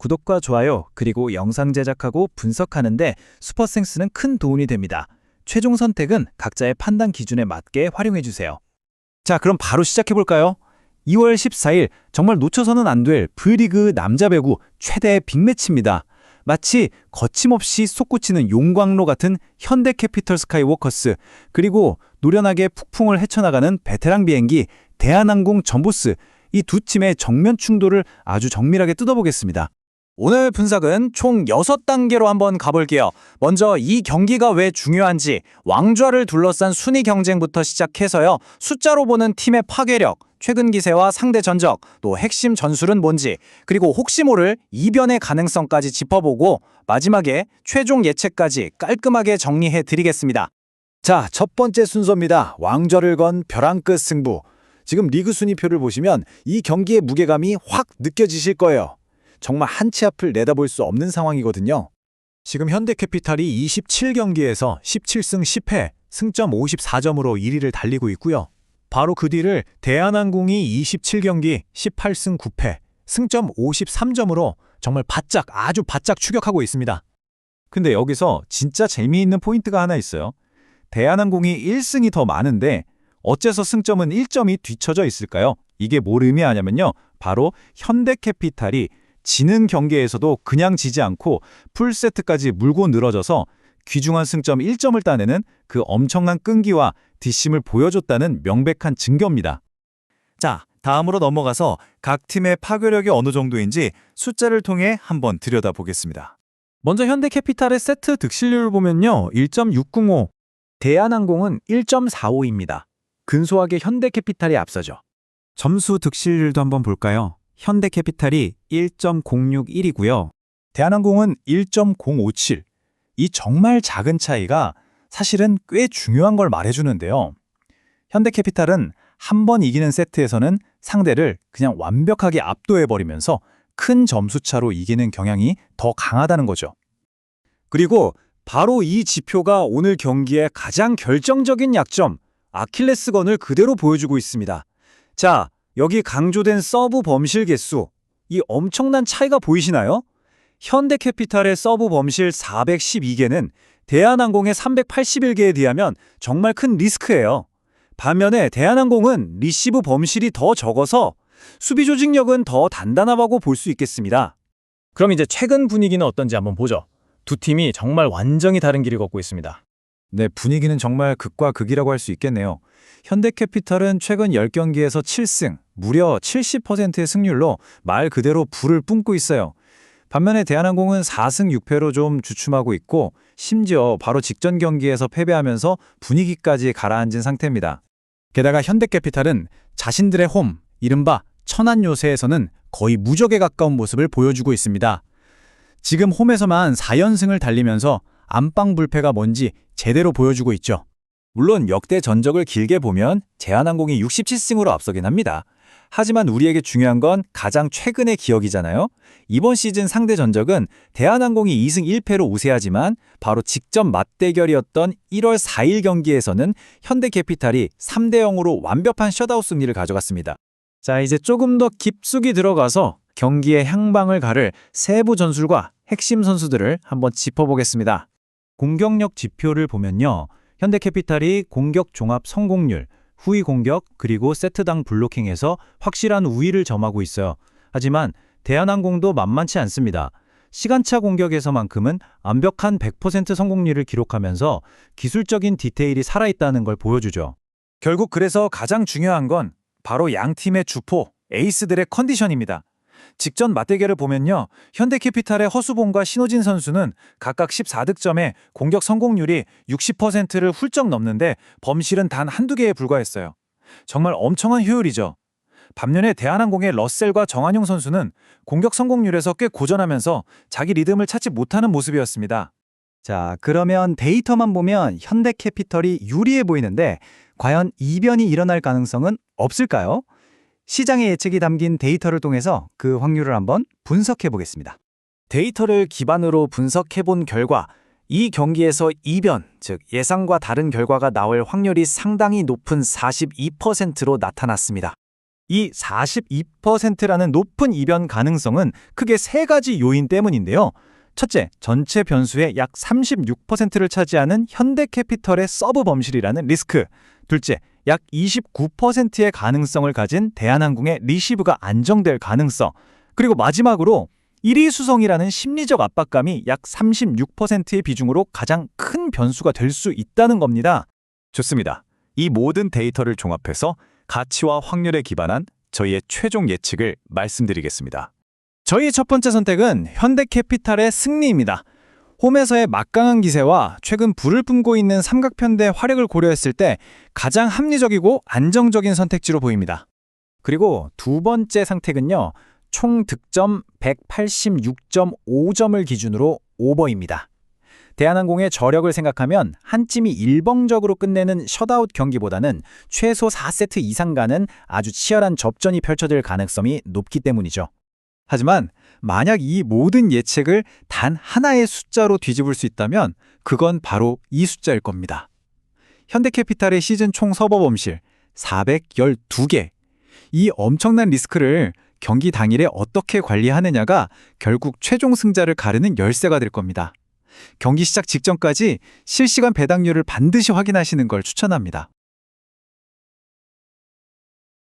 구독과 좋아요, 그리고 영상 제작하고 분석하는데 슈퍼센스는 큰 도움이 됩니다. 최종 선택은 각자의 판단 기준에 맞게 활용해주세요. 자, 그럼 바로 시작해볼까요? 2월 14일 정말 놓쳐서는 안 될 V리그 남자 배구 최대 빅매치입니다. 마치 거침없이 솟구치는 용광로 같은 현대캐피털 스카이워커스, 그리고 노련하게 폭풍을 헤쳐나가는 베테랑 비행기 대한항공 전보스, 이 두 팀의 정면 충돌을 아주 정밀하게 뜯어보겠습니다. 오늘 분석은 총 6단계로 한번 가볼게요. 먼저 이 경기가 왜 중요한지, 왕좌를 둘러싼 순위 경쟁부터 시작해서요. 숫자로 보는 팀의 파괴력, 최근 기세와 상대 전적, 또 핵심 전술은 뭔지, 그리고 혹시 모를 이변의 가능성까지 짚어보고 마지막에 최종 예측까지 깔끔하게 정리해 드리겠습니다. 자, 첫 번째 순서입니다. 왕좌를 건 벼랑 끝 승부. 지금 리그 순위표를 보시면 이 경기의 무게감이 확 느껴지실 거예요. 정말 한 치 앞을 내다볼 수 없는 상황이거든요. 지금 현대캐피탈이 27경기에서 17승 10패, 승점 54점으로 1위를 달리고 있고요. 바로 그 뒤를 대한항공이 27경기 18승 9패, 승점 53점으로 정말 아주 바짝 추격하고 있습니다. 근데 여기서 진짜 재미있는 포인트가 하나 있어요. 대한항공이 1승이 더 많은데 어째서 승점은 1점이 뒤쳐져 있을까요? 이게 뭘 의미하냐면요. 바로 현대캐피탈이 지는 경기에서도 그냥 지지 않고 풀세트까지 물고 늘어져서 귀중한 승점 1점을 따내는 그 엄청난 끈기와 뒷심을 보여줬다는 명백한 증거입니다. 자, 다음으로 넘어가서 각 팀의 파괴력이 어느 정도인지 숫자를 통해 한번 들여다보겠습니다. 먼저 현대캐피탈의 세트 득실률을 보면요. 1.605, 대한항공은 1.45입니다. 근소하게 현대캐피탈이 앞서죠. 점수 득실률도 한번 볼까요? 현대캐피탈이 1.061이고요. 대한항공은 1.057. 이 정말 작은 차이가 사실은 꽤 중요한 걸 말해주는데요. 현대캐피탈은 한 번 이기는 세트에서는 상대를 그냥 완벽하게 압도해버리면서 큰 점수차로 이기는 경향이 더 강하다는 거죠. 그리고 바로 이 지표가 오늘 경기의 가장 결정적인 약점, 아킬레스건을 그대로 보여주고 있습니다. 자, 여기 강조된 서브 범실 개수, 이 엄청난 차이가 보이시나요? 현대캐피탈의 서브 범실 412개는 대한항공의 381개에 비하면 정말 큰 리스크예요. 반면에 대한항공은 리시브 범실이 더 적어서 수비 조직력은 더 단단하다고 볼 수 있겠습니다. 그럼 이제 최근 분위기는 어떤지 한번 보죠. 두 팀이 정말 완전히 다른 길을 걷고 있습니다. 네, 분위기는 정말 극과 극이라고 할 수 있겠네요. 현대캐피탈은 최근 10경기에서 7승, 무려 70%의 승률로 말 그대로 불을 뿜고 있어요. 반면에 대한항공은 4승 6패로 좀 주춤하고 있고 심지어 바로 직전 경기에서 패배하면서 분위기까지 가라앉은 상태입니다. 게다가 현대캐피탈은 자신들의 홈, 이른바 천안 요새에서는 거의 무적에 가까운 모습을 보여주고 있습니다. 지금 홈에서만 4연승을 달리면서 안방불패가 뭔지 제대로 보여주고 있죠. 물론 역대 전적을 길게 보면 대한항공이 67승으로 앞서긴 합니다. 하지만 우리에게 중요한 건 가장 최근의 기억이잖아요. 이번 시즌 상대 전적은 대한항공이 2승 1패로 우세하지만 바로 직전 맞대결이었던 1월 4일 경기에서는 현대캐피탈이 3대0으로 완벽한 셧아웃 승리를 가져갔습니다. 자, 이제 조금 더 깊숙이 들어가서 경기의 향방을 가를 세부 전술과 핵심 선수들을 한번 짚어보겠습니다. 공격력 지표를 보면요. 현대캐피탈이 공격 종합 성공률, 후위 공격, 그리고 세트당 블로킹에서 확실한 우위를 점하고 있어요. 하지만 대한항공도 만만치 않습니다. 시간차 공격에서만큼은 완벽한 100% 성공률을 기록하면서 기술적인 디테일이 살아있다는 걸 보여주죠. 결국 그래서 가장 중요한 건 바로 양 팀의 주포, 에이스들의 컨디션입니다. 직전 맞대결을 보면요. 현대캐피탈의 허수봉과 신호진 선수는 각각 14득점에 공격 성공률이 60%를 훌쩍 넘는데 범실은 단 한두 개에 불과했어요. 정말 엄청난 효율이죠. 반면에 대한항공의 러셀과 정한용 선수는 공격 성공률에서 꽤 고전하면서 자기 리듬을 찾지 못하는 모습이었습니다. 자, 그러면 데이터만 보면 현대캐피털이 유리해 보이는데 과연 이변이 일어날 가능성은 없을까요? 시장의 예측이 담긴 데이터를 통해서 그 확률을 한번 분석해 보겠습니다. 데이터를 기반으로 분석해 본 결과 이 경기에서 이변, 즉 예상과 다른 결과가 나올 확률이 상당히 높은 42%로 나타났습니다. 이 42%라는 높은 이변 가능성은 크게 세 가지 요인 때문인데요. 첫째, 전체 변수의 약 36%를 차지하는 현대캐피털의 서브 범실이라는 리스크. 둘째, 약 29%의 가능성을 가진 대한항공의 리시브가 안정될 가능성. 그리고 마지막으로 1위 수성이라는 심리적 압박감이 약 36%의 비중으로 가장 큰 변수가 될 수 있다는 겁니다. 좋습니다. 이 모든 데이터를 종합해서 가치와 확률에 기반한 저희의 최종 예측을 말씀드리겠습니다. 저희의 첫 번째 선택은 현대캐피탈의 승리입니다. 홈에서의 막강한 기세와 최근 불을 뿜고 있는 삼각편대 활약을 고려했을 때 가장 합리적이고 안정적인 선택지로 보입니다. 그리고 두 번째 선택은요. 총 득점 186.5점을 기준으로 오버입니다. 대한항공의 저력을 생각하면 한 찜이 일방적으로 끝내는 셧아웃 경기보다는 최소 4세트 이상 가는 아주 치열한 접전이 펼쳐질 가능성이 높기 때문이죠. 하지만 만약 이 모든 예측을 단 하나의 숫자로 뒤집을 수 있다면 그건 바로 이 숫자일 겁니다. 현대캐피탈의 시즌 총 서버 범실 412개. 이 엄청난 리스크를 경기 당일에 어떻게 관리하느냐가 결국 최종 승자를 가르는 열쇠가 될 겁니다. 경기 시작 직전까지 실시간 배당률을 반드시 확인하시는 걸 추천합니다.